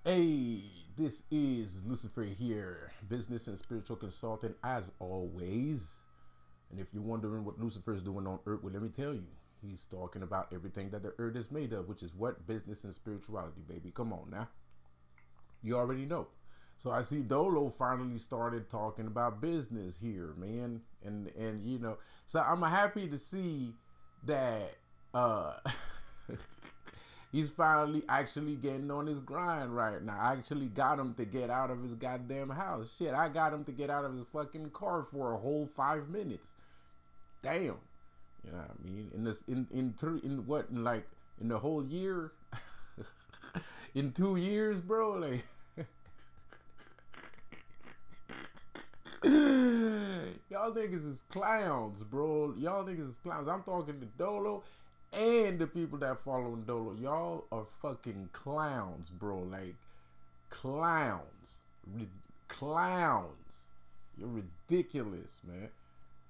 Hey, this is Lucifer here, business and spiritual consultant as always. And if you're wondering what Lucifer is doing on Earth, well, let me tell you. He's talking about everything that the Earth is made of, which is what? Business and spirituality, baby. Come on now. You already know. So I see Doelow finally started talking about business here, man. And so I'm happy to see that he's finally actually getting on his grind right now. I actually got him to get out of his goddamn house. Shit, I got him to get out of his fucking car for a whole 5 minutes. Damn. You know what I mean? In what in the whole year? In 2 years, bro? Like y'all niggas is clowns, bro. Y'all niggas is clowns. I'm talking to Doelow and the people that follow Doelow. Y'all are fucking clowns, bro. Like clowns, clowns. You're ridiculous, man.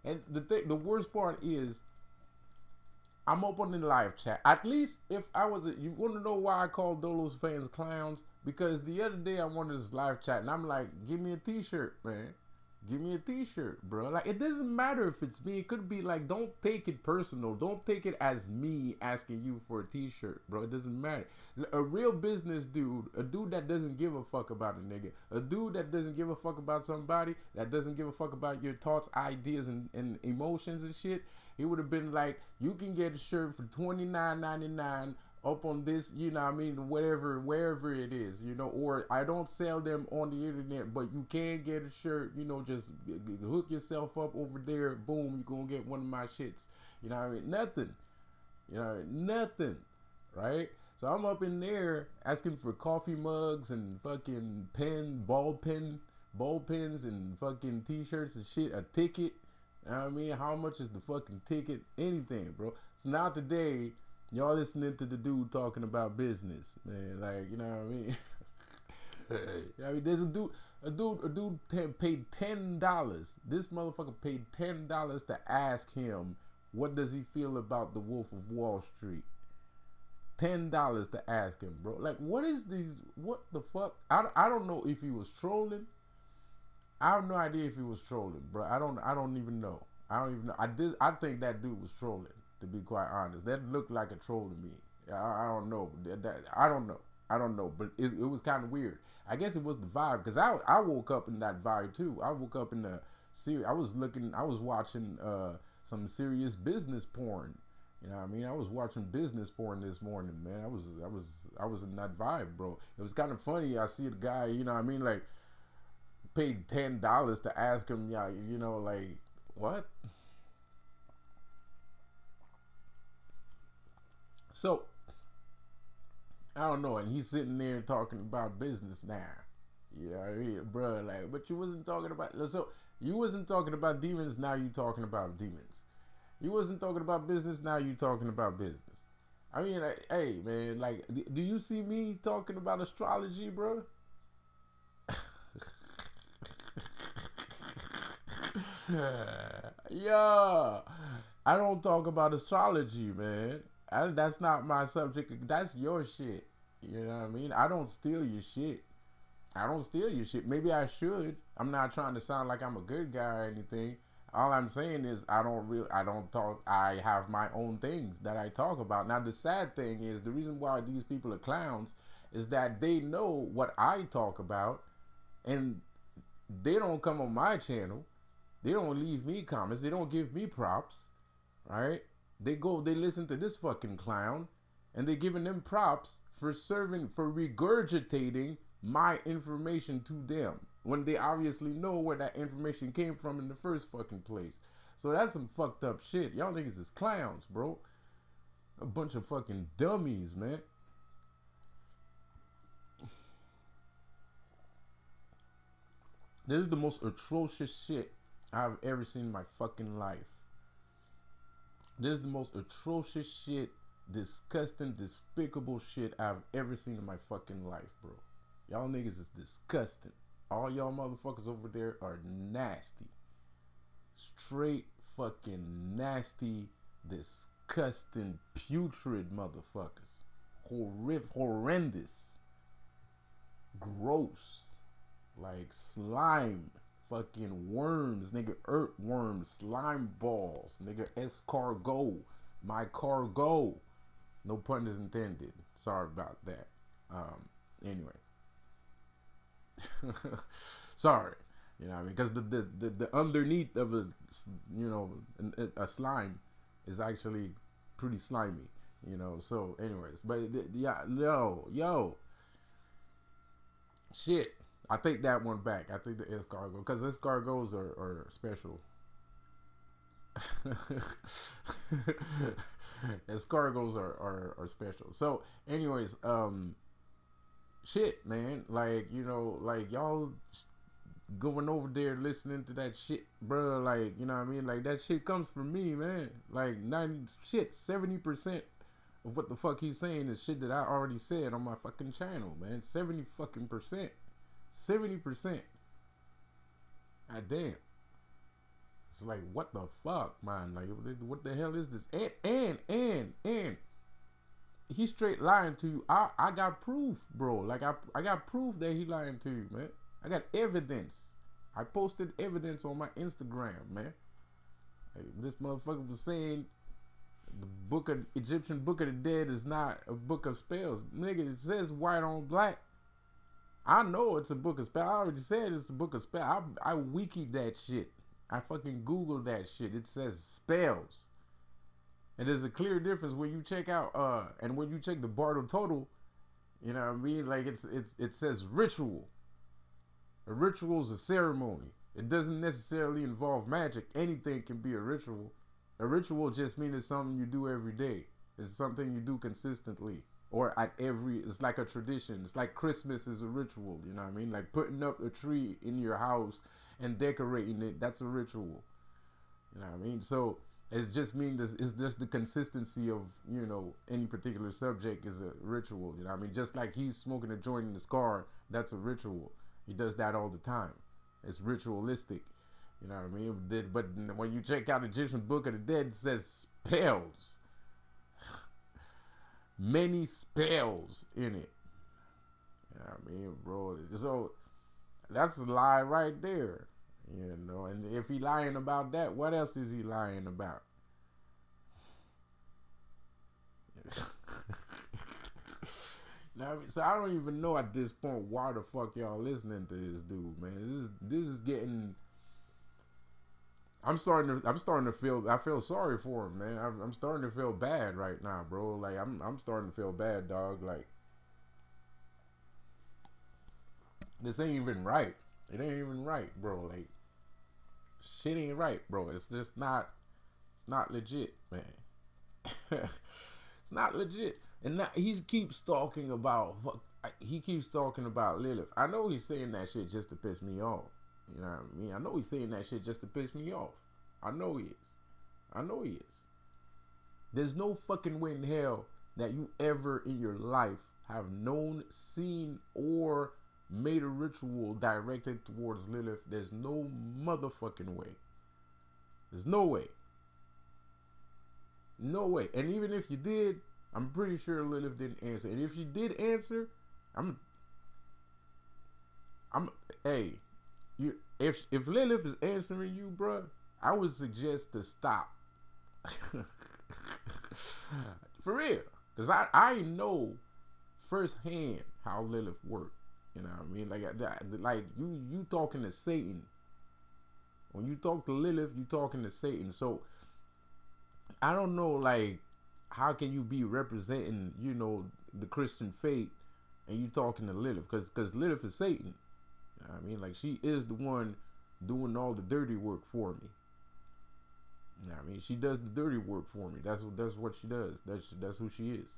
And the worst part is, I'm up on the live chat. At least if I was, you want to know why I call Doelows fans clowns? Because the other day I wanted this live chat, and I'm like, give me a T-shirt, man. Give me a T-shirt, bro. Like, it doesn't matter if it's me. It could be like, don't take it personal. Don't take it as me asking you for a T-shirt, bro. It doesn't matter. A real business dude, a dude that doesn't give a fuck about a nigga, a dude that doesn't give a fuck about somebody, that doesn't give a fuck about your thoughts, ideas, and emotions and shit. He would have been like, you can get a shirt for $29.99 up on this, you know what I mean, whatever, wherever it is, or I don't sell them on the internet, but you can get a shirt, just hook yourself up over there, boom, you're gonna get one of my shits. You know what I mean? Nothing. You know, nothing. Right? So I'm up in there asking for coffee mugs and fucking ball pens and fucking t-shirts and shit, a ticket. You know what I mean? How much is the fucking ticket? Anything, bro. So now today, y'all listening to the dude talking about business, man. Like, you know what I mean? I mean, there's a dude paid $10. This motherfucker paid $10 to ask him what does he feel about the Wolf of Wall Street. $10 to ask him, bro. Like, what is these? What the fuck? I don't know if he was trolling. I have no idea if he was trolling, bro. I don't even know. I don't even know. I think that dude was trolling. To be quite honest, that looked like a troll to me. I don't know. I don't know. I don't know. But it was kind of weird. I guess it was the vibe because I woke up in that vibe too. I woke up in the series. I was watching some serious business porn. You know what I mean? I was watching business porn this morning, man. I was in that vibe, bro. It was kind of funny. I see the guy, you know what I mean, like paid $10 to ask him, yeah, like what? So I don't know, and he's sitting there talking about business now. You know what I mean, bro? Like, but you wasn't talking about you wasn't talking about demons. Now you talking about demons. You wasn't talking about business. Now you talking about business. I mean, like, hey, man, like, do you see me talking about astrology, bro? Yeah, I don't talk about astrology, man. That's not my subject. That's your shit. You know what I mean? I don't steal your shit. I don't steal your shit. Maybe I should. I'm not trying to sound like I'm a good guy or anything. All I'm saying is I don't talk. I have my own things that I talk about. Now the sad thing is the reason why these people are clowns is that they know what I talk about, and they don't come on my channel. They don't leave me comments. They don't give me props. Right? They listen to this fucking clown, and they're giving them props for regurgitating my information to them when they obviously know where that information came from in the first fucking place. So that's some fucked up shit. Y'all niggas is clowns, bro. A bunch of fucking dummies, man. This is the most atrocious shit I've ever seen in my fucking life. This is the most atrocious shit, disgusting, despicable shit I've ever seen in my fucking life, bro. Y'all niggas is disgusting. All y'all motherfuckers over there are nasty. Straight fucking nasty, disgusting, putrid motherfuckers. Horrendous. gross, like slime, fucking worms, nigga, earthworms, slime balls, nigga, escargot, my cargo. No pun is intended. Sorry about that. Anyway, sorry. You know what I mean? Because the underneath of a slime is actually pretty slimy. You know. So, anyways, but yeah, yo, shit. I take that one back. I think the escargot, because escargots are special. Escargots are special. So, anyways, shit, man. Like, like y'all going over there listening to that shit, bro. Like, you know what I mean? Like, that shit comes from me, man. Like, 70% of what the fuck he's saying is shit that I already said on my fucking channel, man. 70 fucking percent. 70%. God damn. It's like, what the fuck, man? Like, what the hell is this? And he straight lying to you. I got proof, bro. Like, I got proof that he lying to you, man. I got evidence. I posted evidence on my Instagram, man. Like, this motherfucker was saying the Egyptian Book of the Dead is not a book of spells. Nigga, it says white on black. I know it's a book of spells. I already said it's a book of spells. I wikied that shit. I fucking Googled that shit. It says spells. And there's a clear difference when you check out and when you check the Bardo Total, you know what I mean? Like it says ritual. A ritual is a ceremony. It doesn't necessarily involve magic. Anything can be a ritual. A ritual just means it's something you do every day. It's something you do consistently. Or it's like a tradition. It's like Christmas is a ritual, you know what I mean? Like putting up a tree in your house and decorating it, that's a ritual. You know what I mean? So it just means it's just the consistency of, any particular subject is a ritual. You know what I mean? Just like he's smoking a joint in his car, that's a ritual. He does that all the time. It's ritualistic. You know what I mean? But when you check out Egyptian Book of the Dead, it says spells. Many spells in it. You know what I mean, bro? So that's a lie right there. And if he lying about that, what else is he lying about? Now, so I don't even know at this point why the fuck y'all listening to this dude, man. This is getting. I'm starting to feel. I feel sorry for him, man. I'm starting to feel bad right now, bro. Like I'm starting to feel bad, dog. Like this ain't even right. It ain't even right, bro. Like shit ain't right, bro. It's just not. It's not legit, man. It's not legit. And now he keeps talking about. He keeps talking about Lilith. I know he's saying that shit just to piss me off. You know what I mean? I know he's saying that shit just to piss me off. I know he is. There's no fucking way in hell that you ever in your life have known, seen, or made a ritual directed towards Lilith. There's no motherfucking way. There's no way. No way. And even if you did, I'm pretty sure Lilith didn't answer. And if she did answer, hey, if Lilith is answering you, bruh, I would suggest to stop. For real. Because I know firsthand how Lilith worked. You know what I mean? Like you talking to Satan. When you talk to Lilith, you talking to Satan. So I don't know, like, how can you be representing, the Christian faith and you talking to Lilith? Because Lilith is Satan. You know what I mean? Like, she is the one doing all the dirty work for me. You know what I mean? She does the dirty work for me. That's what she does. That's who she is.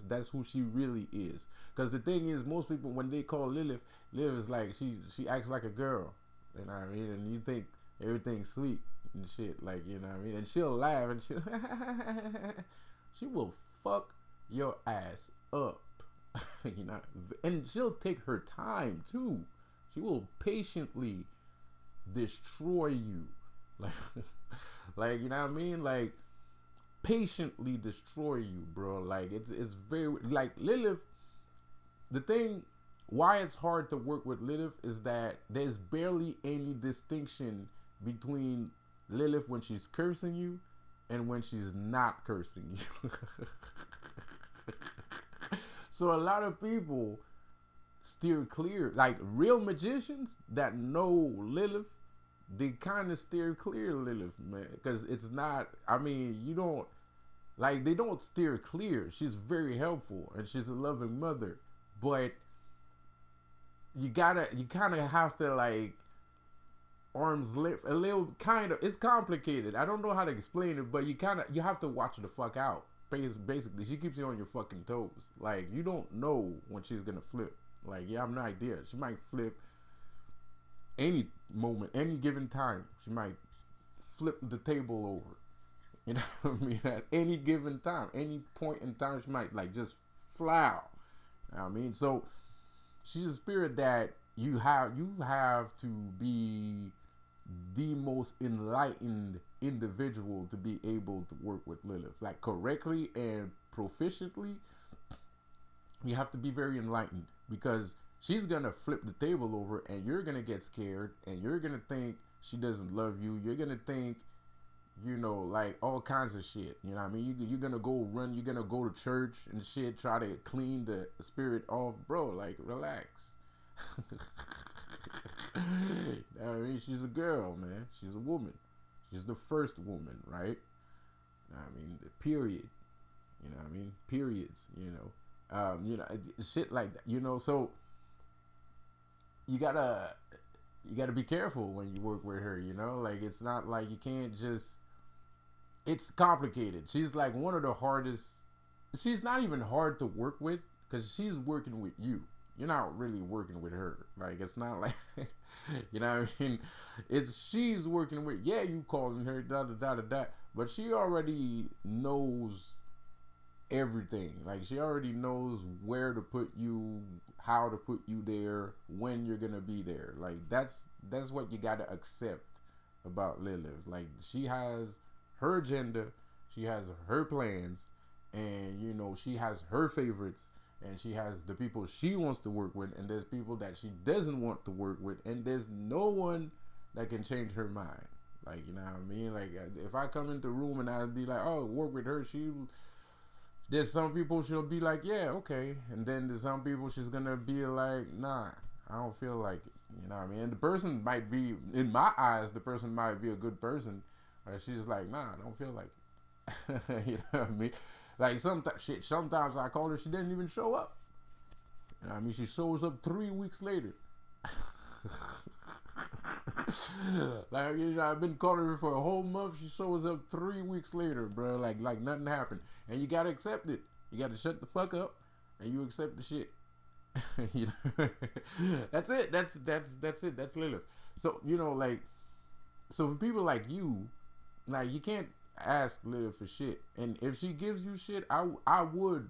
That's who she really is. Because the thing is, most people, when they call Lilith is like, she acts like a girl. You know what I mean? And you think everything's sweet and shit. Like, you know what I mean? And she'll laugh and she will fuck your ass up. And she'll take her time too. She will patiently destroy you. Like you know what I mean? Like, patiently destroy you, bro. Like, it's very, like, Lilith, the thing Why it's hard to work with Lilith is that there's barely any distinction between Lilith when she's cursing you and when she's not cursing you. So a lot of people steer clear, like real magicians that know Lilith, they kind of steer clear of Lilith, man, because it's not. I mean, you don't like they don't steer clear. She's very helpful and she's a loving mother, but you kind of have to like arm's length a little. Kind of, it's complicated. I don't know how to explain it, but you have to watch the fuck out. Basically, she keeps you on your fucking toes. Like, you don't know when she's gonna flip. Like, you have no idea. She might flip any moment, any given time. She might flip the table over. You know what I mean? At any given time, any point in time, she might like just fly out. You know what I mean? So she's a spirit that you have to be the most enlightened individual to be able to work with Lilith, like correctly and proficiently. You have to be very enlightened, because she's gonna flip the table over and you're gonna get scared and you're gonna think she doesn't love you. You're gonna think, like all kinds of shit. You know what I mean? You're gonna go run, you're gonna go to church and shit, try to clean the spirit off. Bro, like, relax. I mean, she's a girl, man. She's a woman. She's the first woman, right? I mean, period. You know what I mean? Periods, shit like that, so you gotta be careful when you work with her, like, it's not like you can't just, it's complicated. She's like one of the hardest. She's not even hard to work with because she's working with you. You're not really working with her. Like, it's not like, you know what I mean? She's working with, you calling her, but she already knows everything. Like, she already knows where to put you, how to put you there, when you're gonna be there. Like, that's what you gotta accept about Lilith. Like, she has her agenda, she has her plans, and she has her favorites, and she has the people she wants to work with, and there's people that she doesn't want to work with, and there's no one that can change her mind. Like, you know what I mean? Like, if I come into the room and I'd be like, oh, work with her, there's some people she'll be like, yeah, okay, and then there's some people she's gonna be like, nah, I don't feel like it. You know what I mean? And the person might be, in my eyes, the person might be a good person, or she's like, nah, I don't feel like it. You know what I mean? Like, sometimes I call her, she didn't even show up. You know what I mean? She shows up 3 weeks later. Like, I've been calling her for a whole month. She shows up 3 weeks later, bro. Like nothing happened. And you gotta accept it. You gotta shut the fuck up and you accept the shit. That's it. That's it. That's Lilith. So, so for people like you, like, you can't ask Lilith for shit. And if she gives you shit, I would,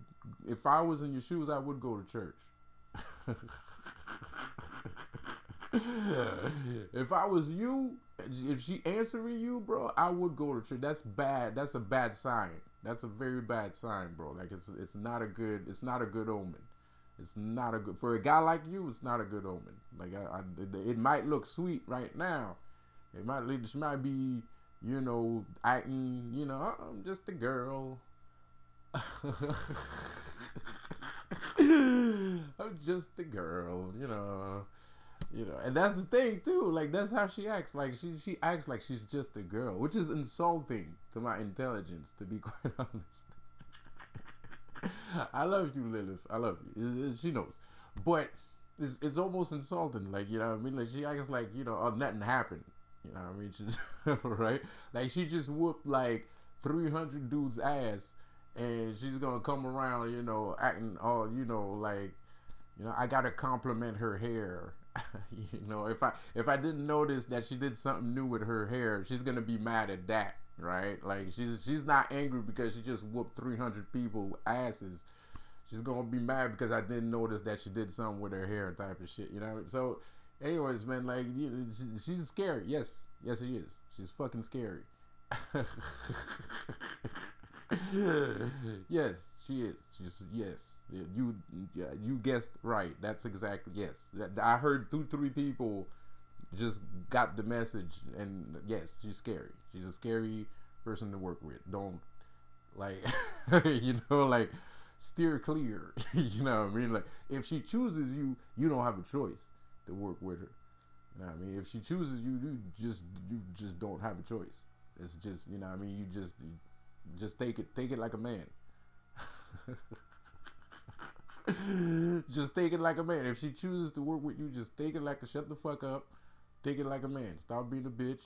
if I was in your shoes, I would go to church. If I was you, if she answering you, bro, I would go to church. That's bad. That's a bad sign. That's a very bad sign, bro. Like, it's not a good omen. It's not a good, for a guy like you, it's not a good omen. Like, it might look sweet right now. She might be, acting, I'm just a girl. I'm just a girl, and that's the thing too. Like, that's how she acts. Like, she acts like she's just a girl, which is insulting to my intelligence, to be quite honest. I love you, Lilith. I love you. She knows, but it's almost insulting. Like, you know what I mean? Like, she acts like, nothing happened. You know what I mean? She, right? Like, she just whooped like 300 dudes' ass, and she's gonna come around, acting all, like, I gotta compliment her hair. If I didn't notice that she did something new with her hair, she's gonna be mad at that, right? Like, she's not angry because she just whooped 300 people asses. She's gonna be mad because I didn't notice that she did something with her hair, type of shit, So, anyways, man, like, she's scary. Yes, she is. She's fucking scary. Yes, She is. She's yes. You guessed right. That's exactly yes. I heard 2-3 people just got the message, and yes, she's scary. She's a scary person to work with. Don't like like steer clear. You know what I mean? Like if she chooses you, you don't have a choice to work with her. You know what I mean? If she chooses you, you just don't have a choice. It's just you know what I mean. You just take it like a man. Just take it like a man. If she chooses to work with you, just take it like a shut the fuck up. Take it like a man. Stop being a bitch.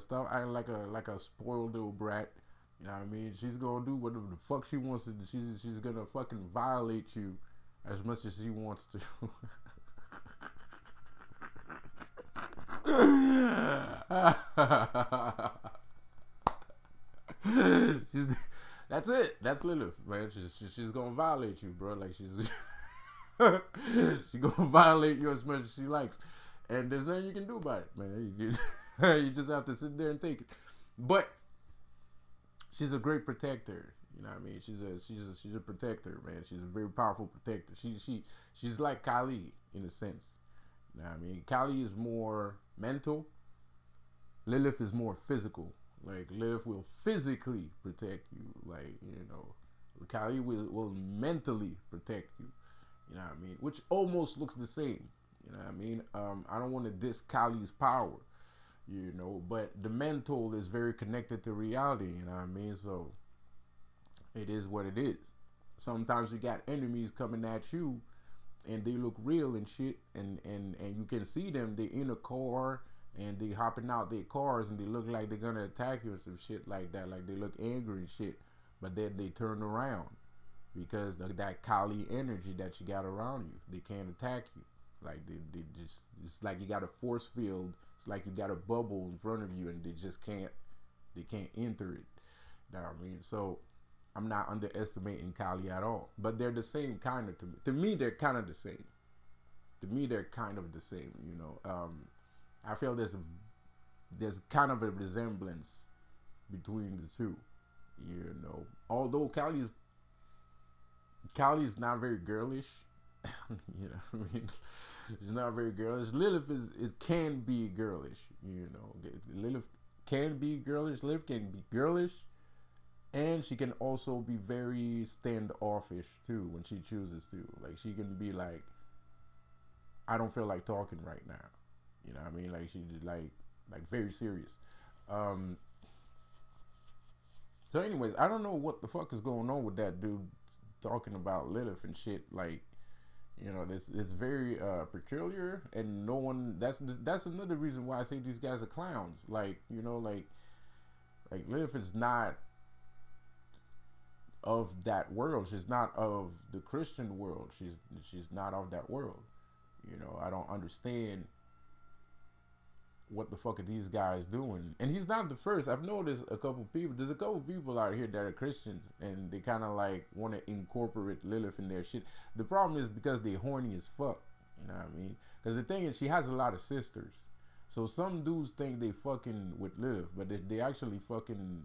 Stop acting like a spoiled little brat. You know what I mean? She's gonna do whatever the fuck she wants to do. She's gonna fucking violate you as much as she wants to. That's it. That's Lilith, man. She's gonna violate you, bro. Like she's gonna violate you as much as she likes, and there's nothing you can do about it, man. You just have to sit there and take it. But she's a great protector. You know what I mean? She's a protector, man. She's a very powerful protector. She's like Kali in a sense. You know what I mean? Kali is more mental. Lilith is more physical. Like Lilith will physically protect you. Like, Kali will mentally protect you. You know what I mean? Which almost looks the same. You know what I mean? I don't want to diss Kali's power, but the mental is very connected to reality. You know what I mean? So it is what it is. Sometimes you got enemies coming at you, and they look real and shit, and you can see them. They're in a car, and they hopping out their cars, and they look like they're gonna attack you or some shit like that. Like they look angry and shit, but then they turn around because of that Kali energy that you got around you. They can't attack you. Like they just, it's like you got a force field. It's like you got a bubble in front of you, and they can't enter it. You know what I mean? So I'm not underestimating Kali at all, but they're the same kind of to me. To me, they're kind of the same. I feel there's kind of a resemblance between the two. Although Kali's not very girlish. You know what I mean? She's not very girlish. Lilith can be girlish. Lilith can be girlish. Lilith can be girlish. And she can also be very standoffish too when she chooses to. Like she can be like, I don't feel like talking right now. You know what I mean? Like she like very serious. So anyways, I don't know what the fuck is going on with that dude talking about Lilith and shit. Like, it's very peculiar, and no one. That's another reason why I say these guys are clowns. Like, like Lilith is not of that world. She's not of the Christian world. She's not of that world. I don't understand what the fuck are these guys doing. And he's not the first. I've noticed there's a couple people out here that are Christians, and they kind of like want to incorporate Lilith in their shit. The problem is because they horny as fuck. You know what I mean? Because the thing is, she has a lot of sisters. So some dudes think they fucking with Lilith, but they actually fucking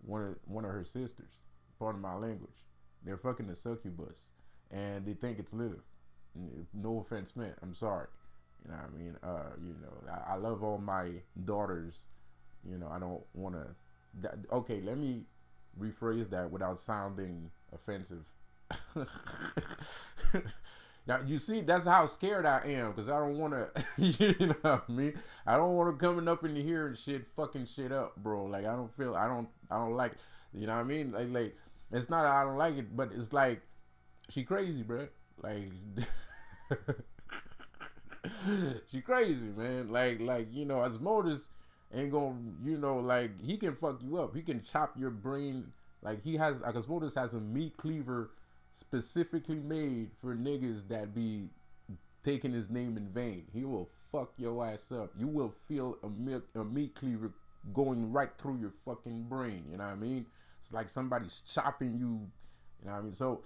one of her sisters. Pardon my language. They're fucking a succubus, and they think it's Lilith. No offense meant. I'm sorry. You know what I mean? I love all my daughters. I don't want to. Okay, let me rephrase that without sounding offensive. Now, you see, that's how scared I am, because I don't want to, you know what I mean? I don't want to coming up in here and shit, fucking shit up, bro. Like, I don't like it. You know what I mean? Like, it's not that I don't like it, but it's like, she crazy, bro. Like, she crazy, man. Like, Asmodeus ain't gonna, like, he can fuck you up. He can chop your brain. Like, Asmodeus has a meat cleaver specifically made for niggas that be taking his name in vain. He will fuck your ass up. You will feel a meat cleaver going right through your fucking brain. You know what I mean? It's like somebody's chopping you. You know what I mean? So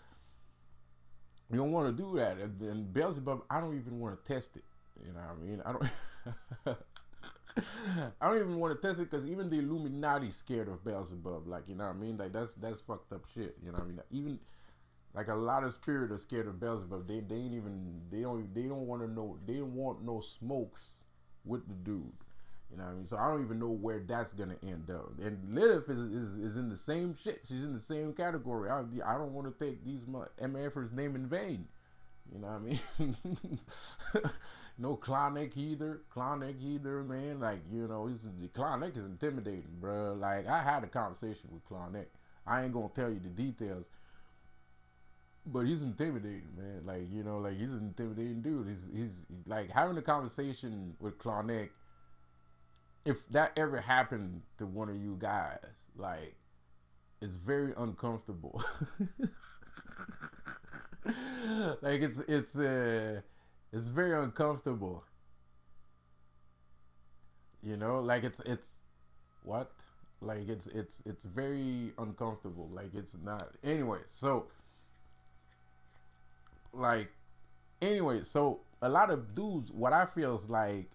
you don't want to do that. And Beelzebub, I don't even want to test it. You know what I mean? I don't even want to test it, because even the Illuminati scared of Beelzebub. Like, you know what I mean? Like, that's fucked up shit. You know what I mean? Like a lot of spirit are scared of Beelzebub. They ain't even they don't want to know, they don't want no smokes with the dude. You know what I mean? So I don't even know where that's gonna end up. And Lilith is in the same shit. She's in the same category. I don't want to take these MFers name in vain. You know what I mean? No Klonick either. Klonick either, man. Like, you know, Klonick is intimidating, bro. Like, I had a conversation with Klonick. I ain't gonna tell you the details, but he's intimidating, man. Like, you know, like he's an intimidating dude. He's like having a conversation with Klonick. If that ever happened to one of you guys, like, it's very uncomfortable. Like it's very uncomfortable. You know, like it's what? Like it's very uncomfortable. Like it's not. Anyway, so like so a lot of dudes, what I feels like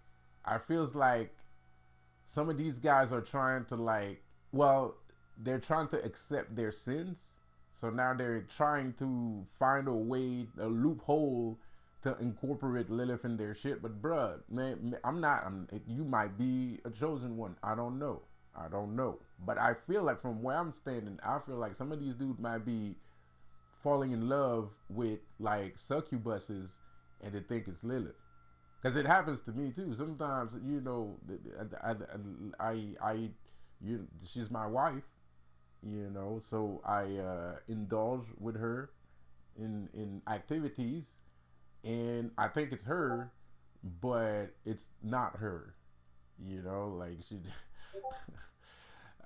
some of these guys are trying to like, well, they're trying to accept their sins. So now they're trying to find a way, a loophole to incorporate Lilith in their shit. But bruh, man, you might be a chosen one. I don't know. But I feel like from where I'm standing, I feel like some of these dudes might be falling in love with like succubuses and they think it's Lilith. Because it happens to me too. Sometimes, you know, she's my wife, you know, so I indulge with her in activities, and I think it's her, but it's not her, you know, like she.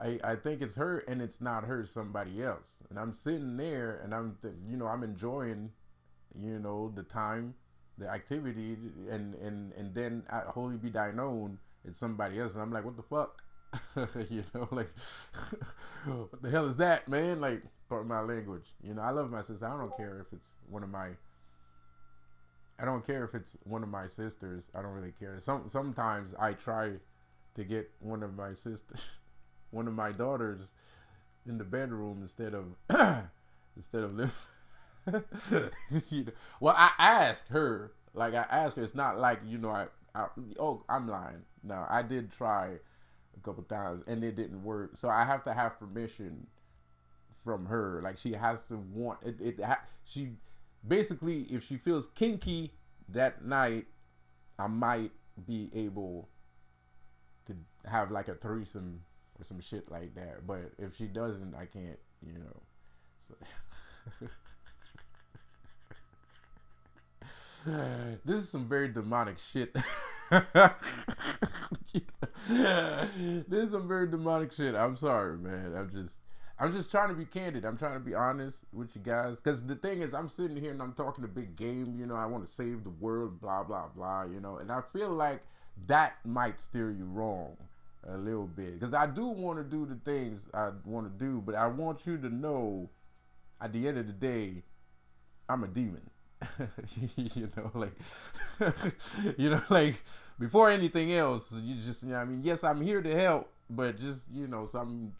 I think it's her and it's not her, somebody else. And I'm sitting there and I'm enjoying, you know, the time, the activity, and then at Holy Be Thy Known, it's somebody else. And I'm like, what the fuck? You know, like, what the hell is that, man? Like, pardon my language. You know, I love my sister. I don't care if it's one of my sisters. I don't really care. Sometimes I try to get one of my sisters, one of my daughters, in the bedroom instead of living. You know, well, I asked her. Like I asked her. It's not like, you know, I'm lying. No, I did try a couple times and it didn't work. So I have to have permission from her. Like she has to want it. She basically, if she feels kinky that night, I might be able to have like a threesome or some shit like that. But if she doesn't, I can't. You know. So. This is some very demonic shit. This is some very demonic shit. I'm sorry, man. I'm just trying to be candid. I'm trying to be honest with you guys. Because the thing is, I'm sitting here and I'm talking a big game. You know, I want to save the world, blah, blah, blah, you know. And I feel like that might steer you wrong a little bit. Because I do want to do the things I want to do. But I want you to know, at the end of the day, I'm a demon. You know, like, you know, like, before anything else, you just, you know what I mean? Yes, I'm here to help, but just, you know, so I'm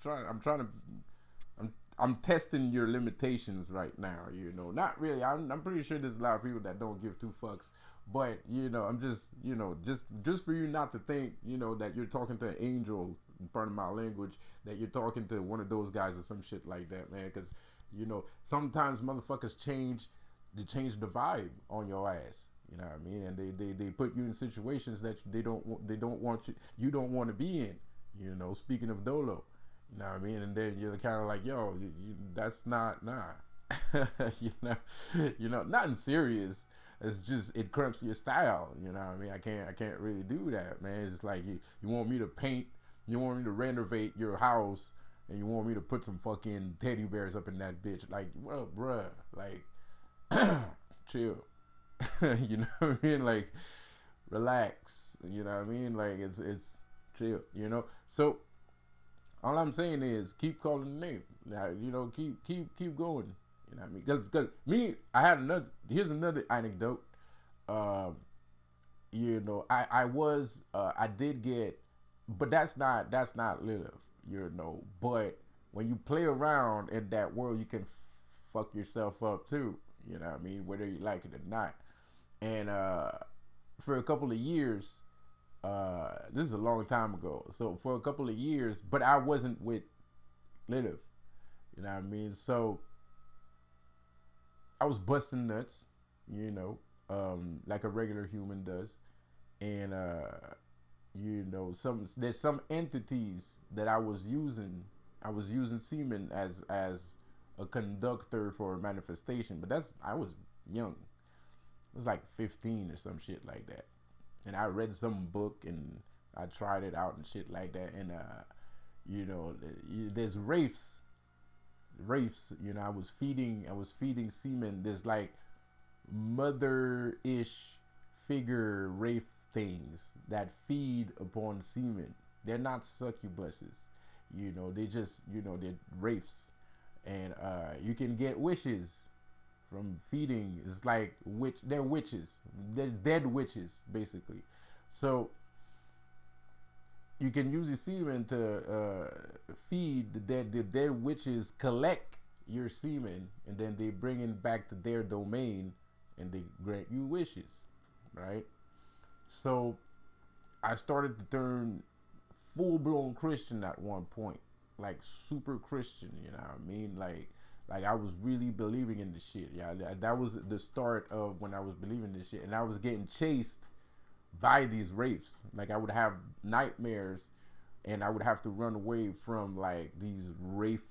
testing your limitations right now, you know. Not really. I'm pretty sure there's a lot of people that don't give two fucks, but, you know, I'm just, you know, just for you not to think, you know, that you're talking to an angel, pardon my language, that you're talking to one of those guys or some shit like that, man, because, you know, sometimes motherfuckers change the vibe on your ass, you know what I mean, and they put you in situations that they don't want you don't want to be in, you know. Speaking of Doelow, you know what I mean, and then you're kind of like, yo, that's not, you know, nothing serious. It's just, it cramps your style, you know what I mean. I can't really do that, man. It's like you want me to paint, you want me to renovate your house, and you want me to put some fucking teddy bears up in that bitch, like, well, bruh, like. Chill. You know what I mean? Like, relax. You know what I mean? Like, it's chill, you know. So all I'm saying is keep calling the name. Now, you know, keep going. You know what I mean? Because me, I had here's another anecdote. You know, I did get, but that's not Lilith, you know. But when you play around in that world, you can fuck yourself up too. You know what I mean? Whether you like it or not. And for a couple of years, this is a long time ago. So for a couple of years, but I wasn't with Lilith. You know what I mean? So I was busting nuts, you know, like a regular human does. And you know, there's some entities that I was using. I was using semen as a conductor for manifestation, but I was young. It was like 15 or some shit like that. And I read some book and I tried it out and shit like that. And you know, there's wraiths. You know, I was feeding semen. There's like mother-ish figure wraith things that feed upon semen. They're not succubuses. You know, they just, you know, they're wraiths. And you can get wishes from feeding. It's like they're witches. They're dead witches, basically. So you can use your semen to feed the dead. The dead witches collect your semen, and then they bring it back to their domain, and they grant you wishes, right? So I started to turn full-blown Christian at one point, like super Christian, you know what I mean? Like I was really believing in this shit. Yeah, that was the start of when I was believing this shit, and I was getting chased by these wraiths. Like I would have nightmares, and I would have to run away from like these wraith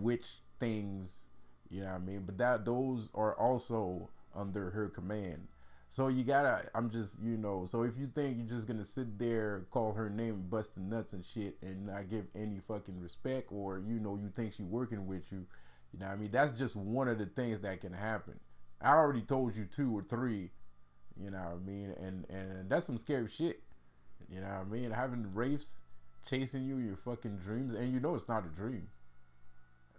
witch things. You know what I mean? But those are also under her command. So you gotta, I'm just, you know, so if you think you're just gonna sit there, call her name, and bust the nuts and shit, and not give any fucking respect, or, you know, you think she's working with you, you know what I mean? That's just one of the things that can happen. I already told you 2 or 3, you know what I mean? And that's some scary shit, you know what I mean? Having wraiths chasing you in your fucking dreams, and you know it's not a dream.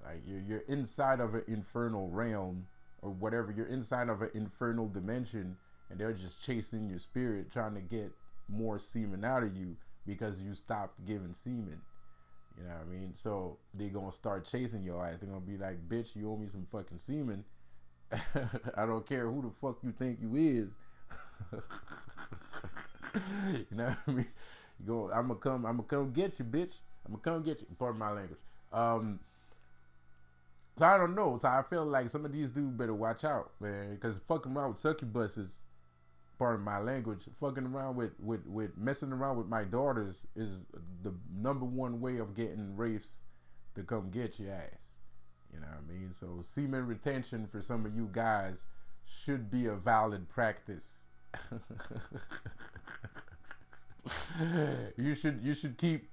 Like, you're inside of an infernal realm, or whatever, you're inside of an infernal dimension, and they're just chasing your spirit, trying to get more semen out of you because you stopped giving semen. You know what I mean? So they're going to start chasing your ass. They're going to be like, bitch, you owe me some fucking semen. I don't care who the fuck you think you is. You know what I mean? I'm going to come get you, bitch. I'm going to come get you. Pardon my language. So I don't know. So I feel like some of these dudes better watch out, man. Because fucking around with succubuses, pardon my language, fucking around with messing around with my daughters is the #1 way of getting wraiths to come get your ass. You know what I mean? So semen retention for some of you guys should be a valid practice. You should keep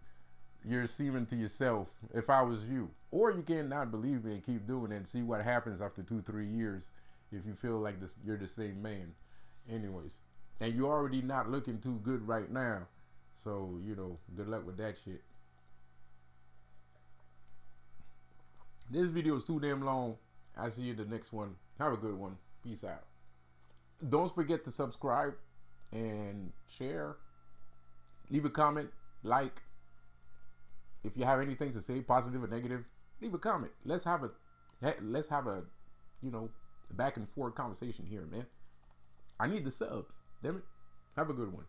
your semen to yourself if I was you. Or you can not believe me and keep doing it and see what happens after 2-3 years if you feel like this you're the same man. Anyways, and you're already not looking too good right now, so you know, good luck with that shit. This video is too damn long. I'll see you in the next one. Have a good one. Peace out. Don't forget to subscribe and share. Leave a comment, like. If you have anything to say, positive or negative, leave a comment. Let's have a you know, back and forth conversation here, man. I need the subs. Damn it. Have a good one.